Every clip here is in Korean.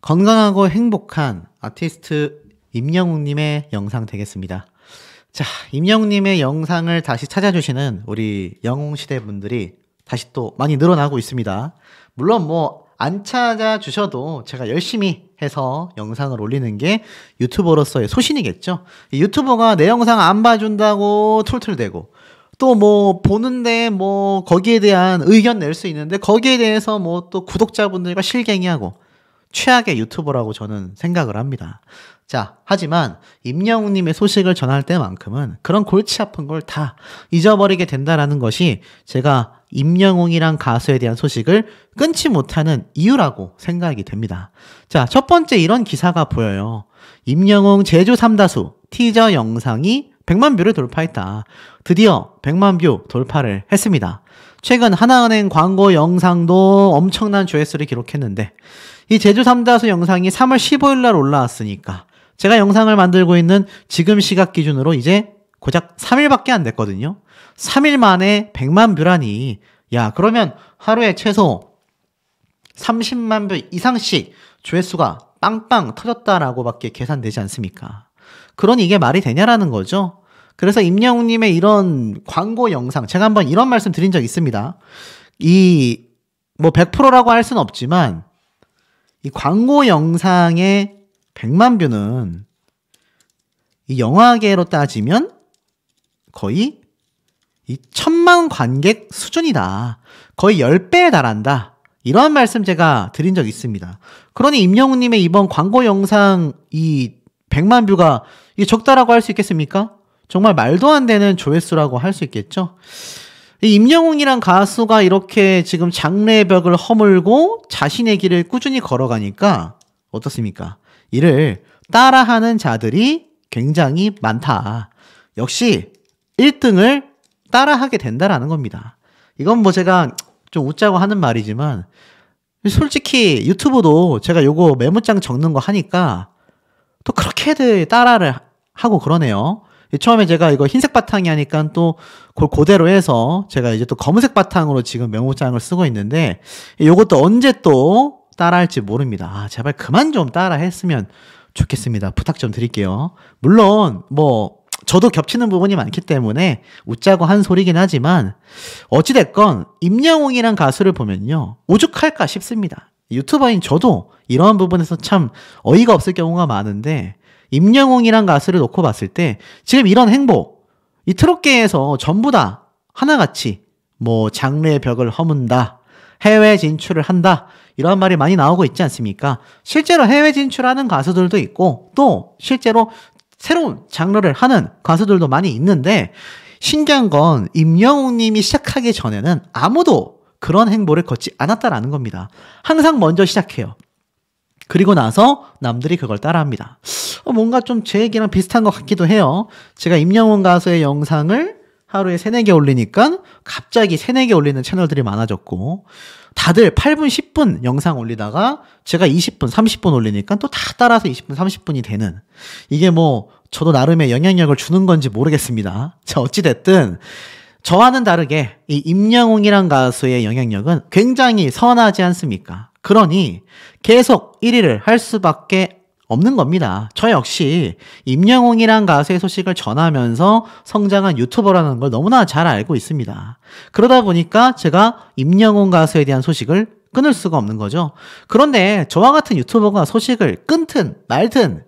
건강하고 행복한 아티스트 임영웅님의 영상 되겠습니다. 자, 임영웅님의 영상을 다시 찾아주시는 우리 영웅시대 분들이 다시 또 많이 늘어나고 있습니다. 물론 안 찾아주셔도 제가 열심히 해서 영상을 올리는 게 유튜버로서의 소신이겠죠. 유튜버가 내 영상 안 봐준다고 툴툴대고 또 보는데 거기에 대한 의견 낼 수 있는데 거기에 대해서 또 구독자분들과 실갱이하고 최악의 유튜버라고 저는 생각을 합니다. 자, 하지만 임영웅님의 소식을 전할 때만큼은 그런 골치 아픈 걸 다 잊어버리게 된다라는 것이 제가 임영웅이란 가수에 대한 소식을 끊지 못하는 이유라고 생각이 됩니다. 자, 첫 번째 이런 기사가 보여요. 임영웅 제주 삼다수 티저 영상이 100만 뷰를 돌파했다. 드디어 100만 뷰 돌파를 했습니다. 최근 하나은행 광고 영상도 엄청난 조회수를 기록했는데 이 제주 삼다수 영상이 3월 15일 날 올라왔으니까 제가 영상을 만들고 있는 지금 시각 기준으로 이제 고작 3일밖에 안 됐거든요. 3일 만에 100만 뷰라니, 야, 그러면 하루에 최소 30만 뷰 이상씩 조회수가 빵빵 터졌다라고 밖에 계산되지 않습니까? 그러니 이게 말이 되냐라는 거죠. 그래서 임영웅님의 이런 광고 영상, 제가 한번 이런 말씀 드린 적 있습니다. 100%라고 할 수는 없지만 이 광고 영상의 100만 뷰는 이 영화계로 따지면 거의 이 1000만 관객 수준이다. 거의 10배에 달한다. 이런 말씀 제가 드린 적 있습니다. 그러니 임영웅님의 이번 광고 영상 이 100만 뷰가 이게 적다라고 할 수 있겠습니까? 정말 말도 안 되는 조회수라고 할 수 있겠죠? 이 임영웅이란 가수가 이렇게 지금 장래의 벽을 허물고 자신의 길을 꾸준히 걸어가니까 어떻습니까? 이를 따라하는 자들이 굉장히 많다. 역시 1등을 따라하게 된다라는 겁니다. 이건 제가 좀 웃자고 하는 말이지만 솔직히 유튜브도 제가 요거 메모장 적는 거 하니까 또 그렇게들 따라를 하고 그러네요. 처음에 제가 이거 흰색 바탕이 하니까 또 그걸 그대로 해서 제가 이제 또 검은색 바탕으로 지금 메모장을 쓰고 있는데 요것도 언제 또 따라할지 모릅니다. 제발 그만 좀 따라 했으면 좋겠습니다. 부탁 좀 드릴게요. 물론 저도 겹치는 부분이 많기 때문에 웃자고 한 소리긴 하지만 어찌됐건 임영웅이란 가수를 보면요 오죽할까 싶습니다. 유튜버인 저도 이러한 부분에서 참 어이가 없을 경우가 많은데 임영웅이란 가수를 놓고 봤을 때 지금 이런 행보, 이 트롯계에서 전부 다 하나같이 장르의 벽을 허문다, 해외 진출을 한다, 이런 말이 많이 나오고 있지 않습니까? 실제로 해외 진출하는 가수들도 있고 또 실제로 새로운 장르를 하는 가수들도 많이 있는데 신기한 건 임영웅님이 시작하기 전에는 아무도 그런 행보를 걷지 않았다라는 겁니다. 항상 먼저 시작해요. 그리고 나서 남들이 그걸 따라합니다. 뭔가 좀 제 얘기랑 비슷한 것 같기도 해요. 제가 임영웅 가수의 영상을 하루에 3, 4개 올리니까 갑자기 3, 4개 올리는 채널들이 많아졌고 다들 8분, 10분 영상 올리다가 제가 20분, 30분 올리니까 또 다 따라서 20분, 30분이 되는, 이게 저도 나름의 영향력을 주는 건지 모르겠습니다. 자, 어찌됐든 저와는 다르게 이 임영웅이란 가수의 영향력은 굉장히 선하지 않습니까? 그러니 계속 1위를 할 수밖에 없는 겁니다. 저 역시 임영웅이란 가수의 소식을 전하면서 성장한 유튜버라는 걸 너무나 잘 알고 있습니다. 그러다 보니까 제가 임영웅 가수에 대한 소식을 끊을 수가 없는 거죠. 그런데 저와 같은 유튜버가 소식을 끊든 말든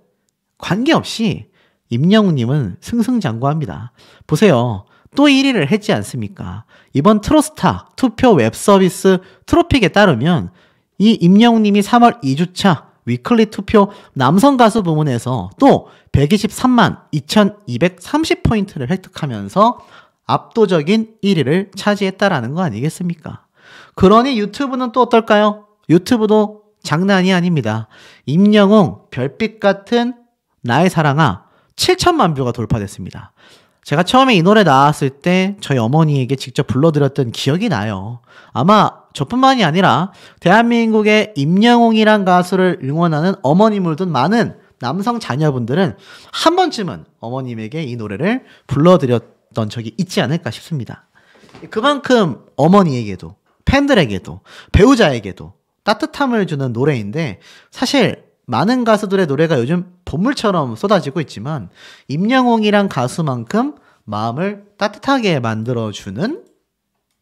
관계없이 임영웅님은 승승장구합니다. 보세요. 또 1위를 했지 않습니까? 이번 트롯스타 투표 웹서비스 트로픽에 따르면 이 임영웅님이 3월 2주차 위클리 투표 남성 가수 부문에서 또 123만 2230포인트를 획득하면서 압도적인 1위를 차지했다라는 거 아니겠습니까? 그러니 유튜브는 또 어떨까요? 유튜브도 장난이 아닙니다. 임영웅 별빛 같은 나의 사랑아 7천만 뷰가 돌파됐습니다. 제가 처음에 이 노래 나왔을 때 저희 어머니에게 직접 불러드렸던 기억이 나요. 아마 저뿐만이 아니라 대한민국의 임영웅이란 가수를 응원하는 어머님을 둔 많은 남성 자녀분들은 한 번쯤은 어머님에게 이 노래를 불러드렸던 적이 있지 않을까 싶습니다. 그만큼 어머니에게도 팬들에게도 배우자에게도 따뜻함을 주는 노래인데 사실 많은 가수들의 노래가 요즘 보물처럼 쏟아지고 있지만 임영웅이란 가수만큼 마음을 따뜻하게 만들어주는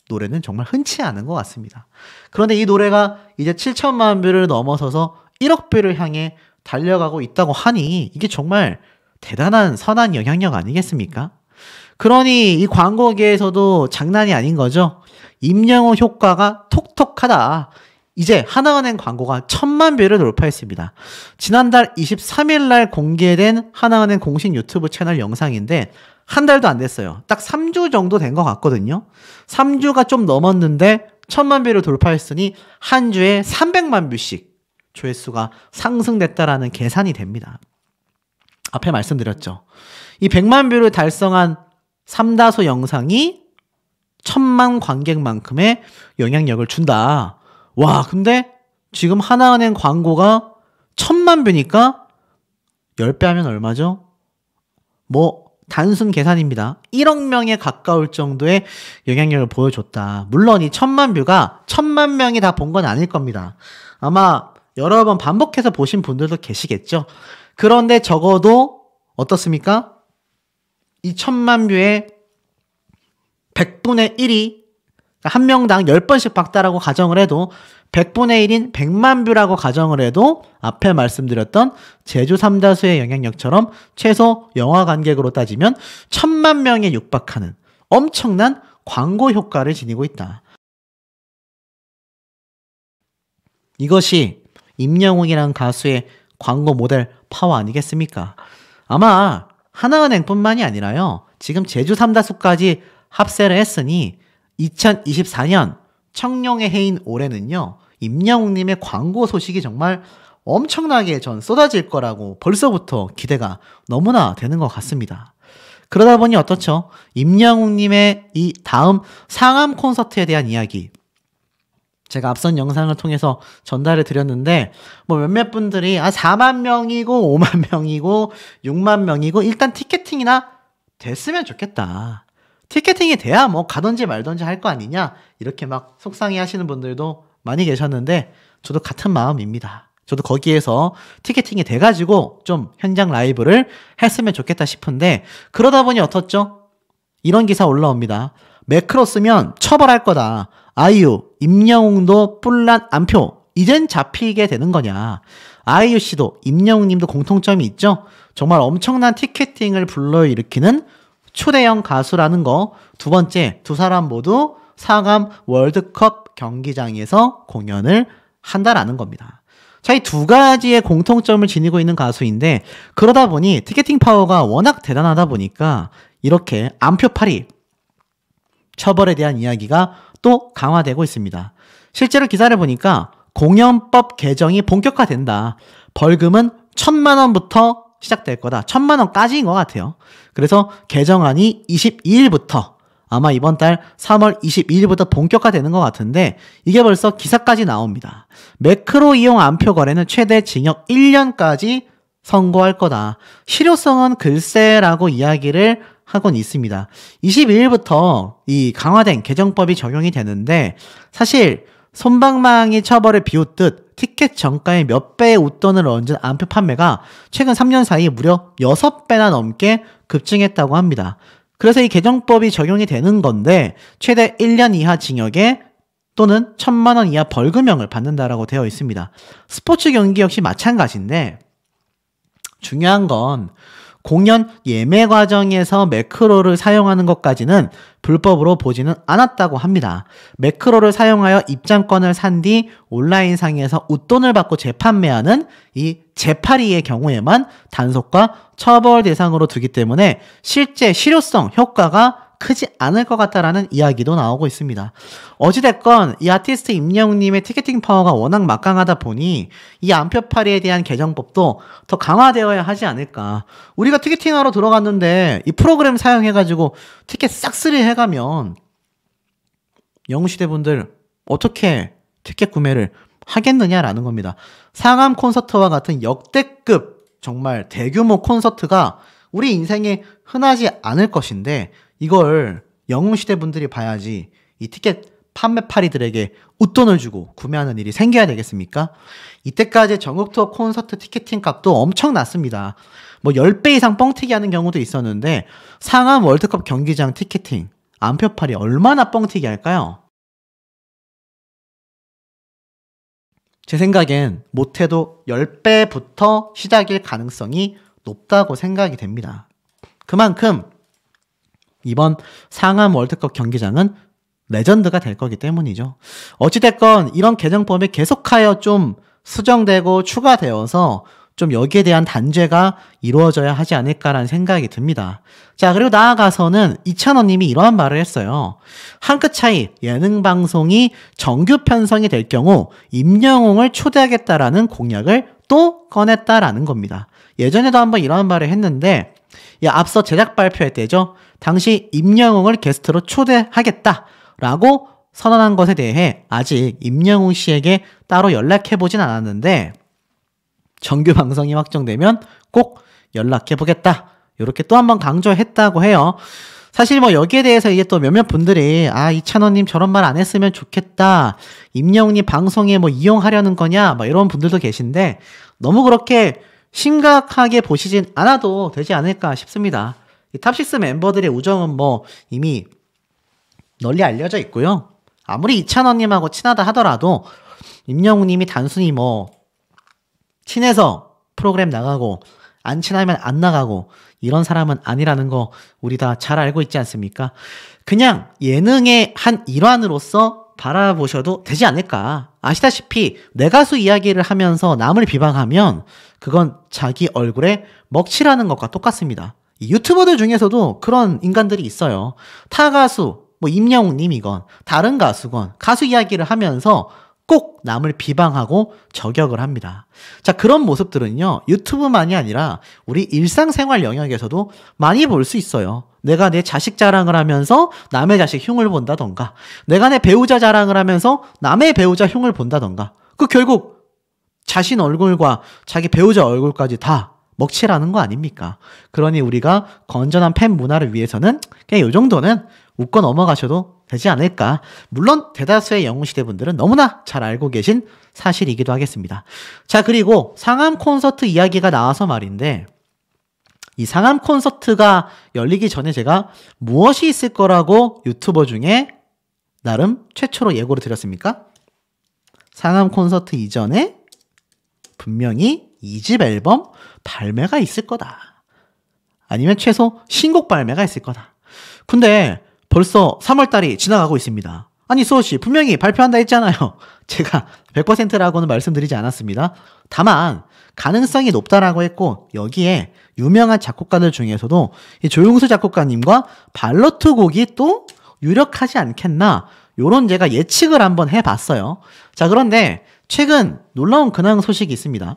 노래는 정말 흔치 않은 것 같습니다. 그런데 이 노래가 이제 7천만 뷰를 넘어서서 1억 뷰를 향해 달려가고 있다고 하니 이게 정말 대단한 선한 영향력 아니겠습니까? 그러니 이 광고계에서도 장난이 아닌 거죠. 임영웅 효과가 톡톡하다. 이제 하나은행 광고가 1000만 뷰를 돌파했습니다. 지난달 23일 날 공개된 하나은행 공식 유튜브 채널 영상인데 한 달도 안 됐어요. 딱 3주 정도 된 것 같거든요. 3주가 좀 넘었는데 1000만 뷰를 돌파했으니 한 주에 300만 뷰씩 조회수가 상승됐다라는 계산이 됩니다. 앞에 말씀드렸죠. 이 100만 뷰를 달성한 삼다소 영상이 1000만 관객만큼의 영향력을 준다. 와, 근데 지금 하나은행 광고가 1000만 뷰니까 10배 하면 얼마죠? 단순 계산입니다. 1억 명에 가까울 정도의 영향력을 보여줬다. 물론 이 1000만 뷰가 1000만 명이 다 본 건 아닐 겁니다. 아마 여러 번 반복해서 보신 분들도 계시겠죠. 그런데 적어도 어떻습니까? 이 1000만 뷰의 100분의 1이 한 명당 10번씩 봤다라고 가정을 해도 100분의 1인 100만 뷰라고 가정을 해도 앞에 말씀드렸던 제주 삼다수의 영향력처럼 최소 영화 관객으로 따지면 1000만 명에 육박하는 엄청난 광고 효과를 지니고 있다. 이것이 임영웅이란 가수의 광고 모델 파워 아니겠습니까? 아마 하나은행뿐만이 아니라요. 지금 제주 삼다수까지 합세를 했으니 2024년 청룡의 해인 올해는요. 임영웅님의 광고 소식이 정말 엄청나게 전 쏟아질 거라고 벌써부터 기대가 너무나 되는 것 같습니다. 그러다 보니 어떻죠? 임영웅님의 이 다음 상암 콘서트에 대한 이야기 제가 앞선 영상을 통해서 전달을 드렸는데 몇몇 분들이 4만 명이고 5만 명이고 6만 명이고 일단 티켓팅이나 됐으면 좋겠다. 티켓팅이 돼야 가든지 말든지 할 거 아니냐 이렇게 막 속상해 하시는 분들도 많이 계셨는데 저도 같은 마음입니다. 저도 거기에서 티켓팅이 돼가지고 좀 현장 라이브를 했으면 좋겠다 싶은데 그러다 보니 어떻죠? 이런 기사 올라옵니다. 매크로 쓰면 처벌할 거다. 아이유, 임영웅도 뿔난 안표. 이젠 잡히게 되는 거냐. 아이유 씨도 임영웅님도 공통점이 있죠. 정말 엄청난 티켓팅을 불러일으키는 초대형 가수라는 거. 두 번째, 두 사람 모두 상암 월드컵 경기장에서 공연을 한다라는 겁니다. 자, 이 두 가지의 공통점을 지니고 있는 가수인데 그러다 보니 티켓팅 파워가 워낙 대단하다 보니까 이렇게 안표팔이 처벌에 대한 이야기가 또 강화되고 있습니다. 실제로 기사를 보니까 공연법 개정이 본격화된다. 벌금은 1000만 원부터 시작될 거다. 1000만 원까지인 것 같아요. 그래서 개정안이 22일부터 아마 이번 달 3월 22일부터 본격화되는 것 같은데 이게 벌써 기사까지 나옵니다. 매크로 이용 안표 거래는 최대 징역 1년까지 선고할 거다. 실효성은 글쎄라고 이야기를 하곤 있습니다. 22일부터 이 강화된 개정법이 적용이 되는데 사실 솜방망이 처벌을 비웃듯 티켓 정가의 몇 배의 웃돈을 얹은 안표 판매가 최근 3년 사이 무려 6배나 넘게 급증했다고 합니다. 그래서 이 개정법이 적용이 되는 건데 최대 1년 이하 징역에 또는 1000만 원 이하 벌금형을 받는다라고 되어 있습니다. 스포츠 경기 역시 마찬가지인데 중요한 건 공연 예매 과정에서 매크로를 사용하는 것까지는 불법으로 보지는 않았다고 합니다. 매크로를 사용하여 입장권을 산 뒤 온라인상에서 웃돈을 받고 재판매하는 이 재파리의 경우에만 단속과 처벌 대상으로 두기 때문에 실제 실효성, 효과가 크지 않을 것 같다라는 이야기도 나오고 있습니다. 어찌됐건 이 아티스트 임영웅님의 티켓팅 파워가 워낙 막강하다 보니 이 안표팔이에 대한 개정법도 더 강화되어야 하지 않을까. 우리가 티켓팅하러 들어갔는데 이 프로그램 사용해가지고 티켓 싹쓸이 해가면 영웅시대분들 어떻게 티켓 구매를 하겠느냐라는 겁니다. 상암 콘서트와 같은 역대급 정말 대규모 콘서트가 우리 인생에 흔하지 않을 것인데 이걸 영웅시대 분들이 봐야지 이 티켓 판매파리들에게 웃돈을 주고 구매하는 일이 생겨야 되겠습니까? 이때까지 전국 투어 콘서트 티켓팅 값도 엄청 났습니다. 뭐 10배 이상 뻥튀기 하는 경우도 있었는데 상암 월드컵 경기장 티켓팅 안표팔이 얼마나 뻥튀기 할까요? 제 생각엔 못해도 10배부터 시작일 가능성이 높다고 생각이 됩니다. 그만큼 이번 상암 월드컵 경기장은 레전드가 될 거기 때문이죠. 어찌됐건 이런 개정법이 계속하여 좀 수정되고 추가되어서 좀 여기에 대한 단죄가 이루어져야 하지 않을까라는 생각이 듭니다. 자, 그리고 나아가서는 이찬원님이 이러한 말을 했어요. 한 끗 차이 예능 방송이 정규 편성이 될 경우 임영웅을 초대하겠다라는 공약을 또 꺼냈다라는 겁니다. 예전에도 한번 이러한 말을 했는데 앞서 제작 발표할 때죠. 당시 임영웅을 게스트로 초대하겠다라고 선언한 것에 대해 아직 임영웅 씨에게 따로 연락해보진 않았는데 정규 방송이 확정되면 꼭 연락해보겠다. 이렇게 또 한번 강조했다고 해요. 사실 뭐 여기에 대해서 이제 또 몇몇 분들이 이찬원님 저런 말 안 했으면 좋겠다. 임영웅님 방송에 뭐 이용하려는 거냐? 막 이런 분들도 계신데 너무 그렇게 심각하게 보시진 않아도 되지 않을까 싶습니다. 이 탑6 멤버들의 우정은 뭐 이미 널리 알려져 있고요. 아무리 이찬원님하고 친하다 하더라도 임영웅님이 단순히 뭐 친해서 프로그램 나가고 안 친하면 안 나가고 이런 사람은 아니라는 거 우리 다 잘 알고 있지 않습니까? 그냥 예능의 한 일환으로서 바라보셔도 되지 않을까. 아시다시피 내 가수 이야기를 하면서 남을 비방하면 그건 자기 얼굴에 먹칠하는 것과 똑같습니다. 유튜버들 중에서도 그런 인간들이 있어요. 타 가수, 뭐 임영웅님이건 다른 가수건 가수 이야기를 하면서 꼭 남을 비방하고 저격을 합니다. 자, 그런 모습들은요, 유튜브만이 아니라 우리 일상생활 영역에서도 많이 볼 수 있어요. 내가 내 자식 자랑을 하면서 남의 자식 흉을 본다던가, 내가 내 배우자 자랑을 하면서 남의 배우자 흉을 본다던가, 그 결국 자신 얼굴과 자기 배우자 얼굴까지 다 먹칠하는 거 아닙니까? 그러니 우리가 건전한 팬 문화를 위해서는 그냥 이 정도는 웃고 넘어가셔도 되지 않을까. 물론 대다수의 영웅시대 분들은 너무나 잘 알고 계신 사실이기도 하겠습니다. 자, 그리고 상암 콘서트 이야기가 나와서 말인데 이 상암 콘서트가 열리기 전에 제가 무엇이 있을 거라고 유튜버 중에 나름 최초로 예고를 드렸습니까? 상암 콘서트 이전에 분명히 2집 앨범 발매가 있을 거다. 아니면 최소 신곡 발매가 있을 거다. 근데 벌써 3월달이 지나가고 있습니다. 아니 수호씨 분명히 발표한다 했잖아요. 제가 100%라고는 말씀드리지 않았습니다. 다만 가능성이 높다라고 했고 여기에 유명한 작곡가들 중에서도 이 조용수 작곡가님과 발로트 곡이 또 유력하지 않겠나, 요런 제가 예측을 한번 해봤어요. 자, 그런데 최근 놀라운 근황 소식이 있습니다.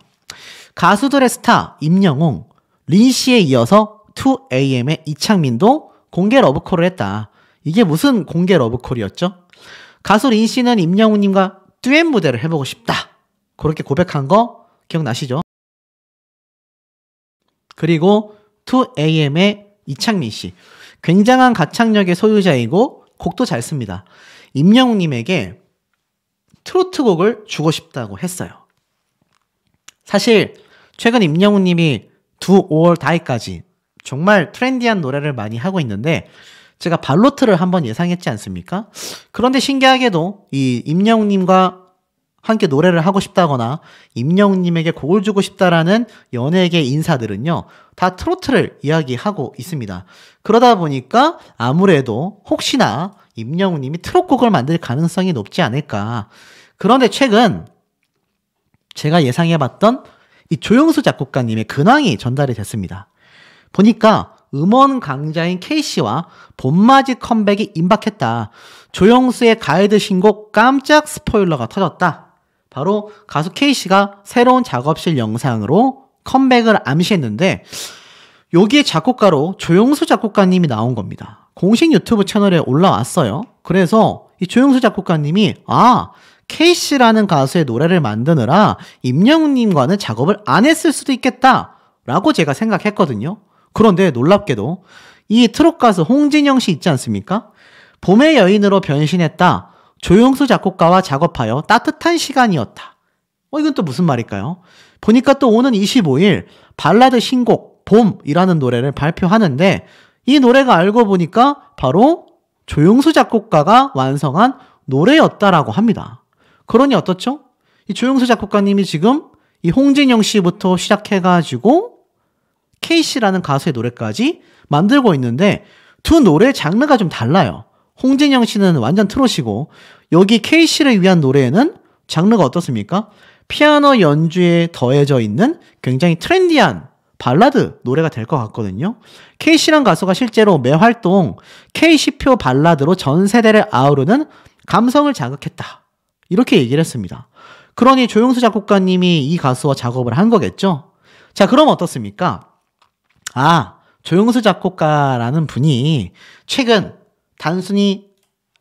가수들의 스타 임영웅, 린씨에 이어서 2AM의 이창민도 공개 러브콜을 했다. 이게 무슨 공개 러브콜이었죠? 가수 린씨는 임영웅님과 듀엣 무대를 해보고 싶다. 그렇게 고백한 거 기억나시죠? 그리고 2AM의 이창민씨, 굉장한 가창력의 소유자이고 곡도 잘 씁니다. 임영웅님에게 트로트곡을 주고 싶다고 했어요. 사실 최근 임영웅님이 Do or Die까지 정말 트렌디한 노래를 많이 하고 있는데 제가 발로트를 한번 예상했지 않습니까? 그런데 신기하게도 이 임영웅님과 함께 노래를 하고 싶다거나 임영웅님에게 곡을 주고 싶다라는 연예계 인사들은요, 다 트로트를 이야기하고 있습니다. 그러다 보니까 아무래도 혹시나 임영웅님이 트로트곡을 만들 가능성이 높지 않을까. 그런데 최근 제가 예상해봤던 이 조용수 작곡가님의 근황이 전달이 됐습니다. 보니까 음원 강자인 K씨와 봄맞이 컴백이 임박했다. 조용수의 가이드 신곡 깜짝 스포일러가 터졌다. 바로 가수 K씨가 새로운 작업실 영상으로 컴백을 암시했는데 여기에 작곡가로 조용수 작곡가님이 나온 겁니다. 공식 유튜브 채널에 올라왔어요. 그래서 이 조용수 작곡가님이 K씨라는 가수의 노래를 만드느라 임영웅님과는 작업을 안 했을 수도 있겠다 라고 제가 생각했거든요. 그런데 놀랍게도 이 트롯 가수 홍진영 씨 있지 않습니까? 봄의 여인으로 변신했다. 조용수 작곡가와 작업하여 따뜻한 시간이었다. 이건 또 무슨 말일까요? 보니까 또 오는 25일 발라드 신곡 봄이라는 노래를 발표하는데 이 노래가 알고 보니까 바로 조용수 작곡가가 완성한 노래였다라고 합니다. 그러니 어떻죠? 이 조용수 작곡가님이 지금 이 홍진영 씨부터 시작해가지고 K씨라는 가수의 노래까지 만들고 있는데 두 노래 장르가 좀 달라요. 홍진영 씨는 완전 트롯이고 여기 K씨를 위한 노래에는 장르가 어떻습니까? 피아노 연주에 더해져 있는 굉장히 트렌디한 발라드 노래가 될 것 같거든요. K씨란 가수가 실제로 매 활동 K씨표 발라드로 전 세대를 아우르는 감성을 자극했다. 이렇게 얘기를 했습니다. 그러니 조용수 작곡가님이 이 가수와 작업을 한 거겠죠? 자, 그럼 어떻습니까? 조용수 작곡가라는 분이 최근 단순히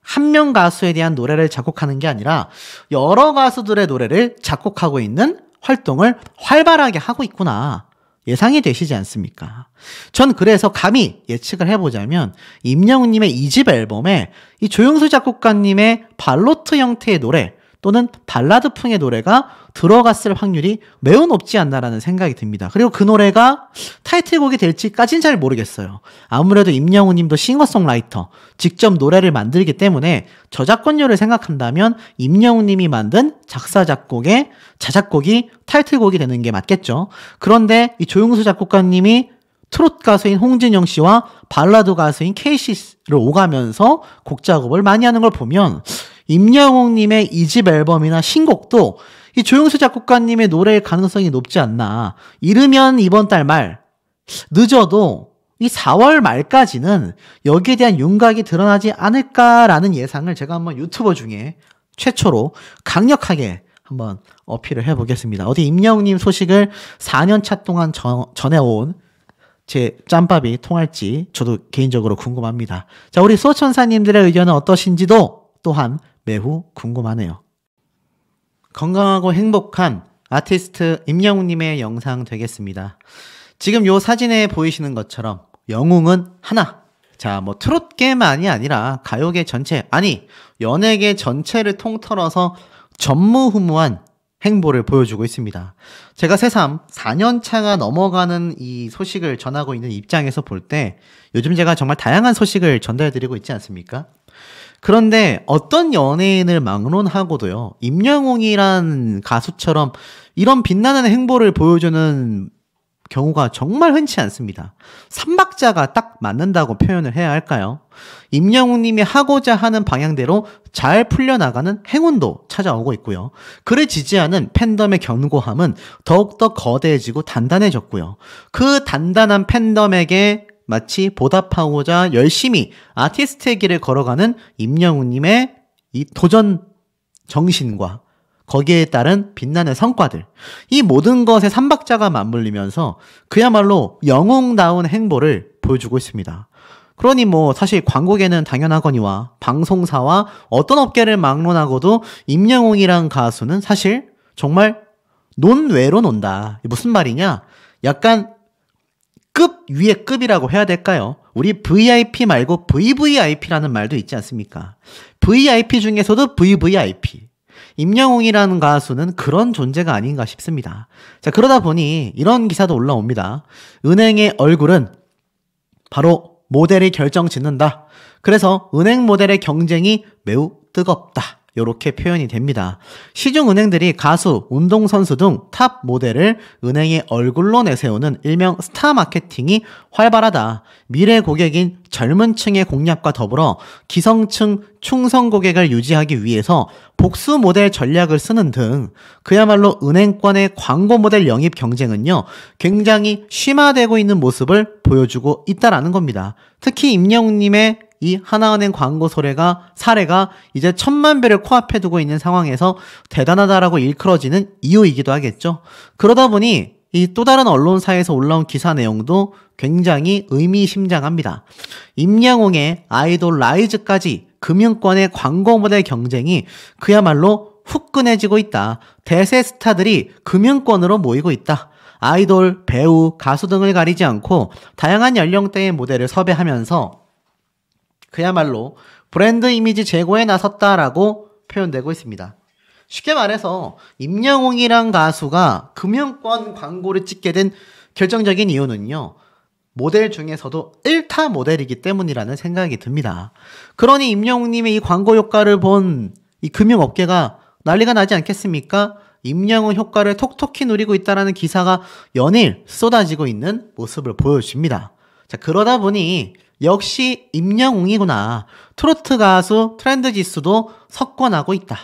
한 명 가수에 대한 노래를 작곡하는 게 아니라 여러 가수들의 노래를 작곡하고 있는 활동을 활발하게 하고 있구나. 예상이 되시지 않습니까? 전 그래서 감히 예측을 해보자면 임영웅님의 2집 앨범에 이 조용수 작곡가님의 발로트 형태의 노래 또는 발라드풍의 노래가 들어갔을 확률이 매우 높지 않나라는 생각이 듭니다. 그리고 그 노래가 타이틀곡이 될지까지는 잘 모르겠어요. 아무래도 임영웅 님도 싱어송라이터, 직접 노래를 만들기 때문에 저작권료를 생각한다면 임영웅 님이 만든 작사, 작곡의 자작곡이 타이틀곡이 되는 게 맞겠죠. 그런데 이 조용수 작곡가님이 트롯 가수인 홍진영 씨와 발라드 가수인 K씨를 오가면서 곡 작업을 많이 하는 걸 보면 임영웅님의 2집 앨범이나 신곡도 이 조용수 작곡가님의 노래일 가능성이 높지 않나. 이르면 이번 달 말, 늦어도 이 4월 말까지는 여기에 대한 윤곽이 드러나지 않을까라는 예상을 제가 한번 유튜버 중에 최초로 강력하게 한번 어필을 해보겠습니다. 어디 임영웅님 소식을 4년차 동안 전해온 제 짬밥이 통할지 저도 개인적으로 궁금합니다. 자, 우리 수호천사님들의 의견은 어떠신지도 또한 매우 궁금하네요. 건강하고 행복한 아티스트 임영웅님의 영상 되겠습니다. 지금 요 사진에 보이시는 것처럼 영웅은 하나. 자, 뭐 트롯계만이 아니라 가요계 전체, 아니 연예계 전체를 통틀어서 전무후무한 행보를 보여주고 있습니다. 제가 새삼 4년차가 넘어가는 이 소식을 전하고 있는 입장에서 볼 때 요즘 제가 정말 다양한 소식을 전달해드리고 있지 않습니까? 그런데 어떤 연예인을 막론하고도요, 임영웅이란 가수처럼 이런 빛나는 행보를 보여주는 경우가 정말 흔치 않습니다. 삼박자가 딱 맞는다고 표현을 해야 할까요? 임영웅 님이 하고자 하는 방향대로 잘 풀려나가는 행운도 찾아오고 있고요. 그를 지지하는 팬덤의 견고함은 더욱더 거대해지고 단단해졌고요. 그 단단한 팬덤에게 마치 보답하고자 열심히 아티스트의 길을 걸어가는 임영웅 님의 이 도전 정신과 거기에 따른 빛나는 성과들, 이 모든 것에 삼박자가 맞물리면서 그야말로 영웅다운 행보를 보여주고 있습니다. 그러니 뭐 사실 광고계는 당연하거니와 방송사와 어떤 업계를 막론하고도 임영웅이란 가수는 사실 정말 논외로 논다. 무슨 말이냐? 약간 급 위의 급이라고 해야 될까요? 우리 VIP 말고 VVIP라는 말도 있지 않습니까? VIP 중에서도 VVIP. 임영웅이라는 가수는 그런 존재가 아닌가 싶습니다. 자, 그러다 보니 이런 기사도 올라옵니다. 은행의 얼굴은 바로 모델이 결정짓는다. 그래서 은행 모델의 경쟁이 매우 뜨겁다. 이렇게 표현이 됩니다. 시중은행들이 가수, 운동선수 등 탑 모델을 은행의 얼굴로 내세우는 일명 스타 마케팅이 활발하다. 미래 고객인 젊은 층의 공략과 더불어 기성층 충성 고객을 유지하기 위해서 복수 모델 전략을 쓰는 등 그야말로 은행권의 광고 모델 영입 경쟁은요, 굉장히 심화되고 있는 모습을 보여주고 있다라는 겁니다. 특히 임영웅님의 이 하나은행 광고 사례가 이제 1000만 배를 코앞에 두고 있는 상황에서 대단하다라고 일컬어지는 이유이기도 하겠죠. 그러다 보니 이 또 다른 언론사에서 올라온 기사 내용도 굉장히 의미심장합니다. 임영웅의 아이돌 라이즈까지 금융권의 광고 모델 경쟁이 그야말로 후끈해지고 있다. 대세 스타들이 금융권으로 모이고 있다. 아이돌, 배우, 가수 등을 가리지 않고 다양한 연령대의 모델을 섭외하면서 그야말로 브랜드 이미지 제고에 나섰다라고 표현되고 있습니다. 쉽게 말해서 임영웅이란 가수가 금융권 광고를 찍게 된 결정적인 이유는요, 모델 중에서도 1타 모델이기 때문이라는 생각이 듭니다. 그러니 임영웅님의 이 광고 효과를 본 이 금융업계가 난리가 나지 않겠습니까? 임영웅 효과를 톡톡히 누리고 있다는 기사가 연일 쏟아지고 있는 모습을 보여줍니다. 자, 그러다 보니 역시 임영웅이구나. 트로트 가수 트렌드 지수도 석권하고 있다.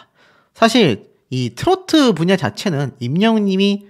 사실 이 트로트 분야 자체는 임영웅님이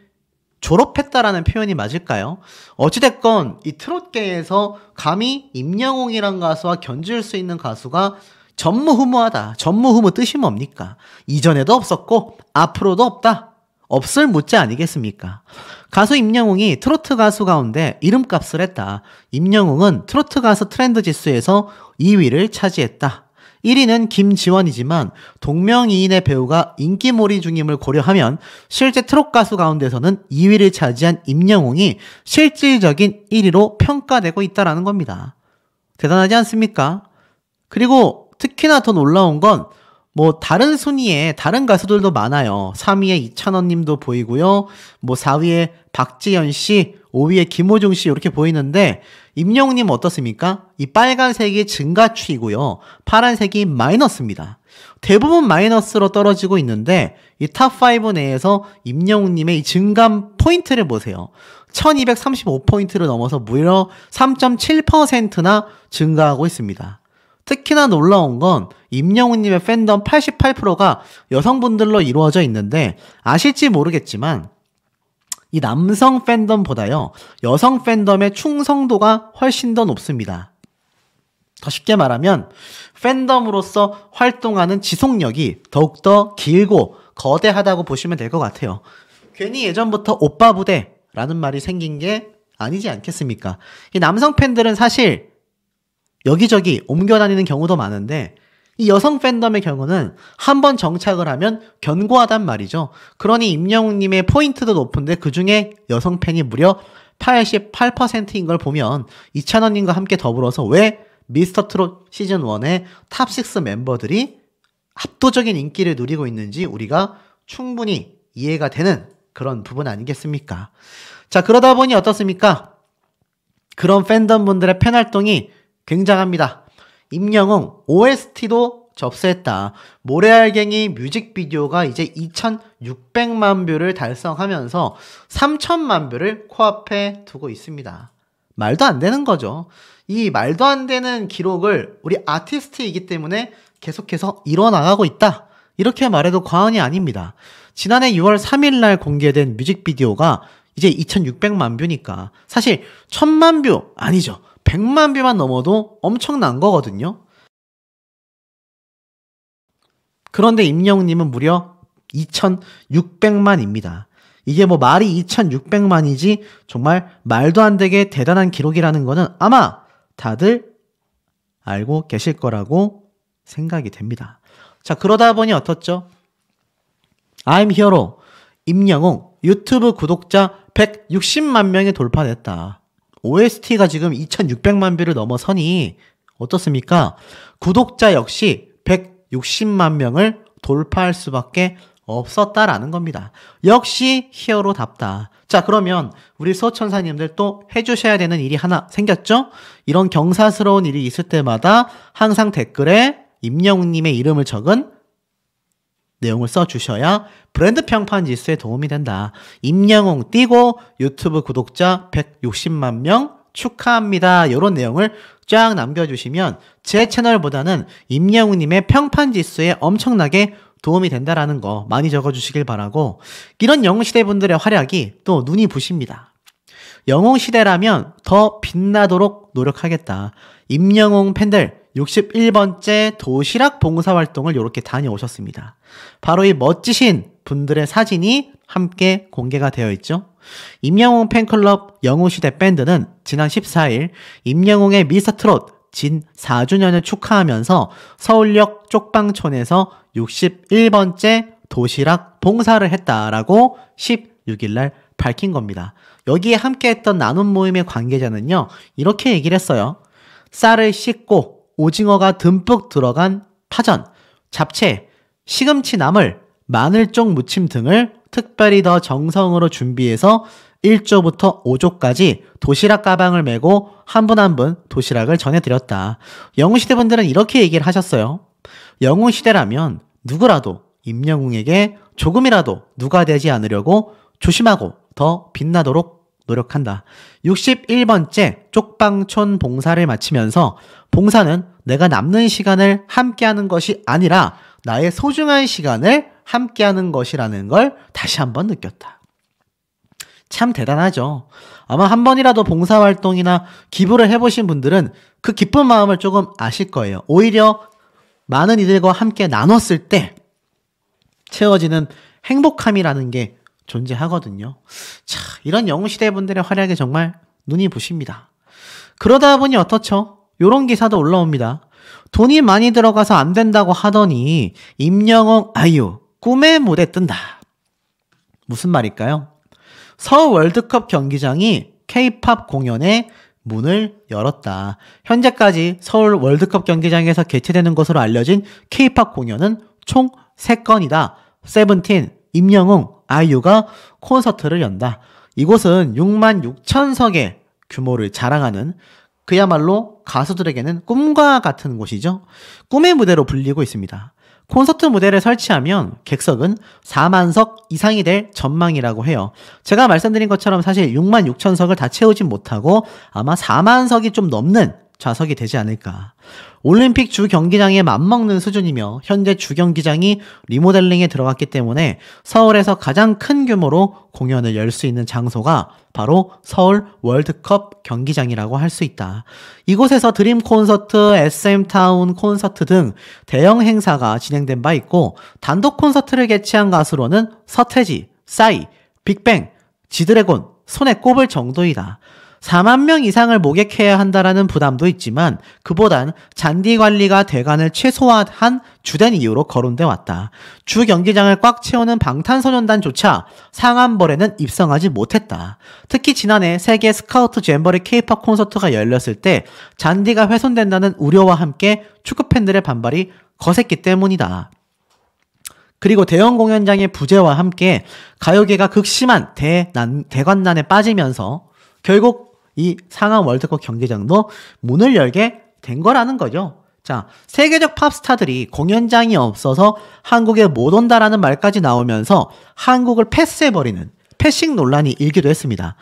졸업했다라는 표현이 맞을까요? 어찌됐건 이 트롯계에서 감히 임영웅이란 가수와 견줄 수 있는 가수가 전무후무하다. 전무후무 뜻이 뭡니까? 이전에도 없었고 앞으로도 없다. 없을 무자 아니겠습니까? 가수 임영웅이 트로트 가수 가운데 이름값을 했다. 임영웅은 트로트 가수 트렌드 지수에서 2위를 차지했다. 1위는 김지원이지만 동명이인의 배우가 인기몰이 중임을 고려하면 실제 트롯 가수 가운데서는 2위를 차지한 임영웅이 실질적인 1위로 평가되고 있다는 겁니다. 대단하지 않습니까? 그리고 특히나 더 놀라운 건 다른 순위에 다른 가수들도 많아요. 3위에 이찬원 님도 보이고요. 4위에 박지현 씨, 5위에 김호중 씨 이렇게 보이는데 임영웅 님은 어떻습니까? 이 빨간색이 증가추이고요. 파란색이 마이너스입니다. 대부분 마이너스로 떨어지고 있는데 이 탑5 내에서 임영웅 님의 이 증감 포인트를 보세요. 1235포인트를 넘어서 무려 3.7%나 증가하고 있습니다. 특히나 놀라운 건 임영웅님의 팬덤 88%가 여성분들로 이루어져 있는데 아실지 모르겠지만 이 남성 팬덤보다요 여성 팬덤의 충성도가 훨씬 더 높습니다. 더 쉽게 말하면 팬덤으로서 활동하는 지속력이 더욱더 길고 거대하다고 보시면 될 것 같아요. 괜히 예전부터 오빠 부대라는 말이 생긴 게 아니지 않겠습니까? 이 남성 팬들은 사실 여기저기 옮겨다니는 경우도 많은데 이 여성 팬덤의 경우는 한번 정착을 하면 견고하단 말이죠. 그러니 임영웅님의 포인트도 높은데 그중에 여성 팬이 무려 88%인 걸 보면 이찬원님과 함께 더불어서 왜 미스터 트롯 시즌1의 탑6 멤버들이 압도적인 인기를 누리고 있는지 우리가 충분히 이해가 되는 그런 부분 아니겠습니까? 자, 그러다 보니 어떻습니까? 그런 팬덤분들의 팬 활동이 굉장합니다. 임영웅 OST도 접수했다. 모래알갱이 뮤직비디오가 이제 2600만 뷰를 달성하면서 3000만 뷰를 코앞에 두고 있습니다. 말도 안 되는 거죠. 이 말도 안 되는 기록을 우리 아티스트이기 때문에 계속해서 이뤄나가고 있다. 이렇게 말해도 과언이 아닙니다. 지난해 6월 3일 날 공개된 뮤직비디오가 이제 2600만 뷰니까 사실 1000만 뷰 아니죠. 100만 뷰만 넘어도 엄청난 거거든요. 그런데 임영웅님은 무려 2600만입니다. 이게 말이 2600만이지 정말 말도 안 되게 대단한 기록이라는 거는 아마 다들 알고 계실 거라고 생각이 됩니다. 자, 그러다 보니 어떻죠? I'm Hero 임영웅 유튜브 구독자 160만 명이 돌파됐다. OST가 지금 2600만 뷰를 넘어서니 어떻습니까? 구독자 역시 160만 명을 돌파할 수밖에 없었다라는 겁니다. 역시 히어로답다. 자, 그러면 우리 수호천사님들 또 해주셔야 되는 일이 하나 생겼죠? 이런 경사스러운 일이 있을 때마다 항상 댓글에 임영웅님의 이름을 적은 내용을 써주셔야 브랜드 평판 지수에 도움이 된다. 임영웅 띄고 유튜브 구독자 160만 명 축하합니다. 이런 내용을 쫙 남겨주시면 제 채널보다는 임영웅님의 평판 지수에 엄청나게 도움이 된다라는 거 많이 적어주시길 바라고, 이런 영웅시대 분들의 활약이 또 눈이 부십니다. 영웅시대라면 더 빛나도록 노력하겠다. 임영웅 팬들 61번째 도시락 봉사활동을 이렇게 다녀오셨습니다. 바로 이 멋지신 분들의 사진이 함께 공개가 되어 있죠. 임영웅 팬클럽 영웅시대 밴드는 지난 14일 임영웅의 미스터트롯 진 4주년을 축하하면서 서울역 쪽방촌에서 61번째 도시락 봉사를 했다라고 16일날 밝힌 겁니다. 여기에 함께했던 나눔 모임의 관계자는요, 이렇게 얘기를 했어요. 쌀을 씻고 오징어가 듬뿍 들어간 파전, 잡채, 시금치 나물, 마늘종 무침 등을 특별히 더 정성으로 준비해서 1조부터 5조까지 도시락 가방을 메고 한 분 한 분 도시락을 전해드렸다. 영웅시대 분들은 이렇게 얘기를 하셨어요. 영웅시대라면 누구라도 임영웅에게 조금이라도 누가 되지 않으려고 조심하고 더 빛나도록 노력한다. 61번째 쪽방촌 봉사를 마치면서 봉사는 내가 남는 시간을 함께하는 것이 아니라 나의 소중한 시간을 함께하는 것이라는 걸 다시 한번 느꼈다. 참 대단하죠. 아마 한 번이라도 봉사활동이나 기부를 해보신 분들은 그 기쁜 마음을 조금 아실 거예요. 오히려 많은 이들과 함께 나눴을 때 채워지는 행복함이라는 게 존재하거든요. 자, 이런 영웅시대 분들의 활약에 정말 눈이 부십니다. 그러다 보니 어떻죠? 요런 기사도 올라옵니다. 돈이 많이 들어가서 안 된다고 하더니 임영웅 아이유 꿈의 무대 뜬다. 무슨 말일까요? 서울 월드컵 경기장이 K-팝 공연에 문을 열었다. 현재까지 서울 월드컵 경기장에서 개최되는 것으로 알려진 K-팝 공연은 총 3건이다. 세븐틴, 임영웅, 아이유가 콘서트를 연다. 이곳은 66,000석의 규모를 자랑하는 그야말로 가수들에게는 꿈과 같은 곳이죠. 꿈의 무대로 불리고 있습니다. 콘서트 무대를 설치하면 객석은 4만석 이상이 될 전망이라고 해요. 제가 말씀드린 것처럼 사실 66,000석을 다 채우진 못하고 아마 4만석이 좀 넘는 좌석이 되지 않을까. 올림픽 주 경기장에 맞먹는 수준이며 현재 주 경기장이 리모델링에 들어갔기 때문에 서울에서 가장 큰 규모로 공연을 열 수 있는 장소가 바로 서울 월드컵 경기장이라고 할 수 있다. 이곳에서 드림 콘서트, SM타운 콘서트 등 대형 행사가 진행된 바 있고 단독 콘서트를 개최한 가수로는 서태지, 싸이, 빅뱅, 지드래곤 손에 꼽을 정도이다. 4만 명 이상을 모객해야 한다라는 부담도 있지만 그보단 잔디 관리가 대관을 최소화한 주된 이유로 거론돼 왔다. 주 경기장을 꽉 채우는 방탄소년단조차 상암벌에는 입성하지 못했다. 특히 지난해 세계 스카우트 잼버리 K-팝 콘서트가 열렸을 때 잔디가 훼손된다는 우려와 함께 축구팬들의 반발이 거셌기 때문이다. 그리고 대형 공연장의 부재와 함께 가요계가 극심한 대관난에 빠지면서 결국 이 상암 월드컵 경기장도 문을 열게 된 거라는 거죠. 자, 세계적 팝스타들이 공연장이 없어서 한국에 못 온다라는 말까지 나오면서 한국을 패스해버리는 패싱 논란이 일기도 했습니다.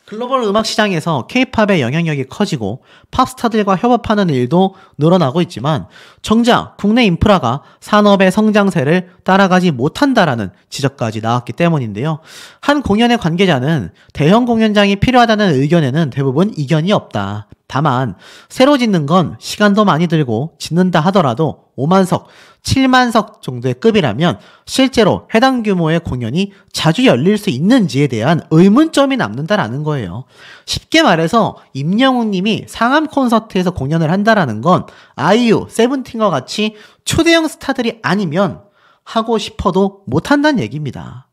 글로벌 음악 시장에서 K-팝의 영향력이 커지고 팝스타들과 협업하는 일도 늘어나고 있지만 정작 국내 인프라가 산업의 성장세를 따라가지 못한다라는 지적까지 나왔기 때문인데요. 한 공연의 관계자는 대형 공연장이 필요하다는 의견에는 대부분 이견이 없다. 다만 새로 짓는 건 시간도 많이 들고 짓는다 하더라도 5만석, 7만석 정도의 급이라면 실제로 해당 규모의 공연이 자주 열릴 수 있는지에 대한 의문점이 남는다라는 거예요. 쉽게 말해서 임영웅 님이 상암 콘서트에서 공연을 한다라는 건 아이유, 세븐틴과 같이 초대형 스타들이 아니면 하고 싶어도 못한다는 얘기입니다.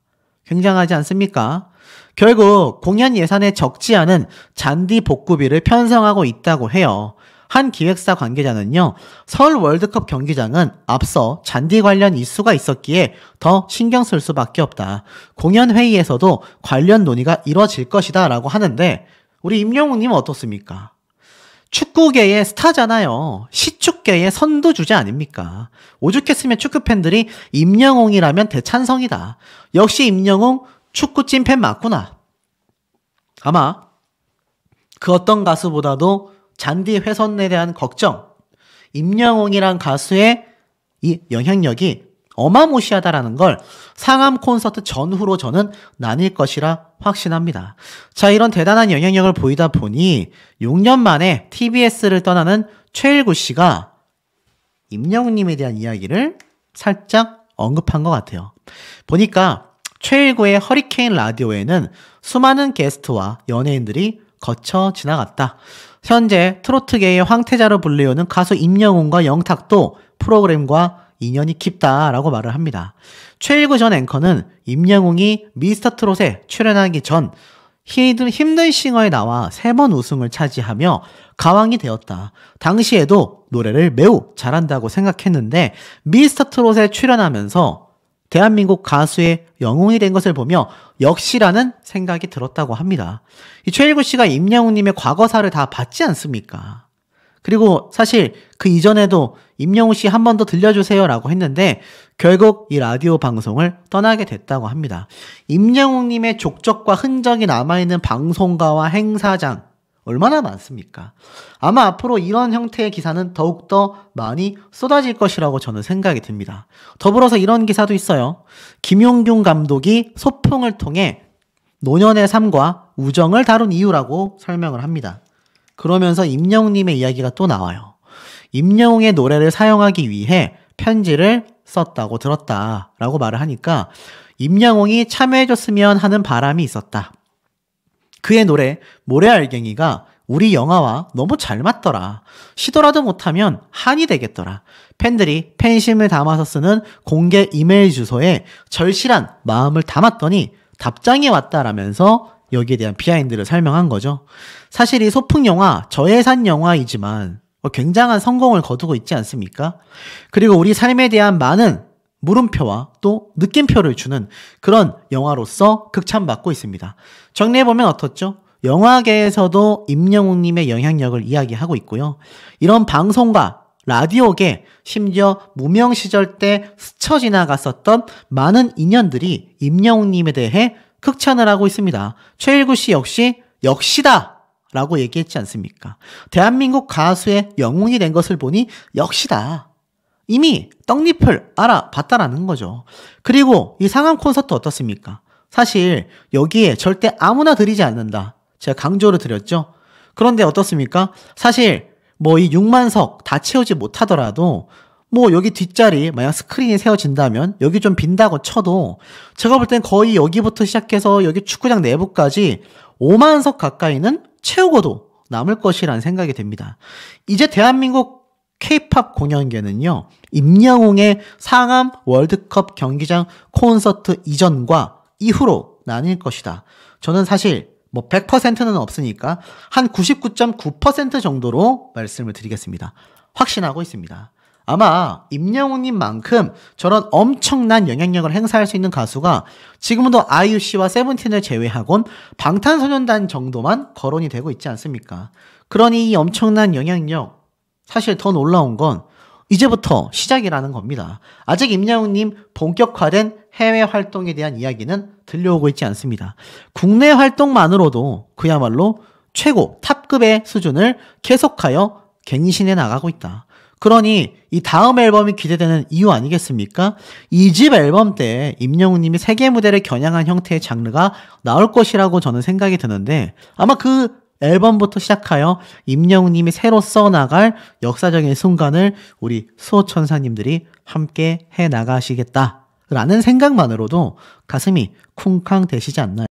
굉장하지 않습니까? 결국 공연 예산에 적지 않은 잔디 복구비를 편성하고 있다고 해요. 한 기획사 관계자는요, 서울 월드컵 경기장은 앞서 잔디 관련 이슈가 있었기에 더 신경 쓸 수밖에 없다. 공연 회의에서도 관련 논의가 이뤄질 것이다 라고 하는데 우리 임영웅님은 어떻습니까? 축구계의 스타잖아요. 시축계의 선두주자 아닙니까? 오죽했으면 축구팬들이 임영웅이라면 대찬성이다. 역시 임영웅 축구 찐팬 맞구나. 아마 그 어떤 가수보다도 잔디 훼손에 대한 걱정, 임영웅이란 가수의 이 영향력이 어마무시하다라는 걸 상암 콘서트 전후로 저는 나뉠 것이라 확신합니다. 자, 이런 대단한 영향력을 보이다 보니 6년 만에 TBS를 떠나는 최일구 씨가 임영웅님에 대한 이야기를 살짝 언급한 것 같아요. 보니까 최일구의 허리케인 라디오에는 수많은 게스트와 연예인들이 거쳐 지나갔다. 현재 트로트계의 황태자로 불리우는 가수 임영웅과 영탁도 프로그램과 인연이 깊다라고 말을 합니다. 최일구 전 앵커는 임영웅이 미스터트롯에 출연하기 전 힘든 싱어에 나와 3번 우승을 차지하며 가왕이 되었다. 당시에도 노래를 매우 잘한다고 생각했는데 미스터 트롯에 출연하면서 대한민국 가수의 영웅이 된 것을 보며 역시라는 생각이 들었다고 합니다. 이 최일구 씨가 임영웅님의 과거사를 다 봤지 않습니까? 그리고 사실 그 이전에도 임영웅 씨 한 번 더 들려주세요 라고 했는데 결국 이 라디오 방송을 떠나게 됐다고 합니다. 임영웅님의 족적과 흔적이 남아있는 방송가와 행사장 얼마나 많습니까? 아마 앞으로 이런 형태의 기사는 더욱더 많이 쏟아질 것이라고 저는 생각이 듭니다. 더불어서 이런 기사도 있어요. 김용균 감독이 소풍을 통해 노년의 삶과 우정을 다룬 이유라고 설명을 합니다. 그러면서 임영웅님의 이야기가 또 나와요. 임영웅의 노래를 사용하기 위해 편지를 썼다고 들었다라고 말을 하니까 임영웅이 참여해줬으면 하는 바람이 있었다. 그의 노래 모래알갱이가 우리 영화와 너무 잘 맞더라. 시도라도 못하면 한이 되겠더라. 팬들이 팬심을 담아서 쓰는 공개 이메일 주소에 절실한 마음을 담았더니 답장이 왔다라면서 여기에 대한 비하인드를 설명한 거죠. 사실 이 소풍 영화 저예산 영화이지만 굉장한 성공을 거두고 있지 않습니까? 그리고 우리 삶에 대한 많은 물음표와 또 느낌표를 주는 그런 영화로서 극찬받고 있습니다. 정리해보면 어떻죠? 영화계에서도 임영웅님의 영향력을 이야기하고 있고요. 이런 방송과 라디오계, 심지어 무명 시절 때 스쳐 지나갔었던 많은 인연들이 임영웅님에 대해 극찬을 하고 있습니다. 최일구 씨 역시 역시다! 라고 얘기했지 않습니까? 대한민국 가수의 영웅이 된 것을 보니 역시다. 이미 떡잎을 알아봤다라는 거죠. 그리고 이 상암 콘서트 어떻습니까? 사실 여기에 절대 아무나 들이지 않는다. 제가 강조를 드렸죠. 그런데 어떻습니까? 사실 뭐 이 6만석 다 채우지 못하더라도 뭐 여기 뒷자리 만약 스크린이 세워진다면 여기 좀 빈다고 쳐도 제가 볼 땐 거의 여기부터 시작해서 여기 축구장 내부까지 5만석 가까이는 채우고도 남을 것이라는 생각이 듭니다. 이제 대한민국 K-팝 공연계는요, 임영웅의 상암 월드컵 경기장 콘서트 이전과 이후로 나뉠 것이다. 저는 사실 뭐 100%는 없으니까 한 99.9% 정도로 말씀을 드리겠습니다. 확신하고 있습니다. 아마 임영웅님만큼 저런 엄청난 영향력을 행사할 수 있는 가수가 지금도 아이유 씨와 세븐틴을 제외하곤 방탄소년단 정도만 거론이 되고 있지 않습니까? 그러니 이 엄청난 영향력, 사실 더 놀라운 건 이제부터 시작이라는 겁니다. 아직 임영웅님 본격화된 해외 활동에 대한 이야기는 들려오고 있지 않습니다. 국내 활동만으로도 그야말로 최고 탑급의 수준을 계속하여 갱신해 나가고 있다. 그러니 이 다음 앨범이 기대되는 이유 아니겠습니까? 2집 앨범 때 임영웅님이 세계 무대를 겨냥한 형태의 장르가 나올 것이라고 저는 생각이 드는데 아마 그 앨범부터 시작하여 임영웅님이 새로 써나갈 역사적인 순간을 우리 수호천사님들이 함께 해나가시겠다라는 생각만으로도 가슴이 쿵쾅 대시지 않나요?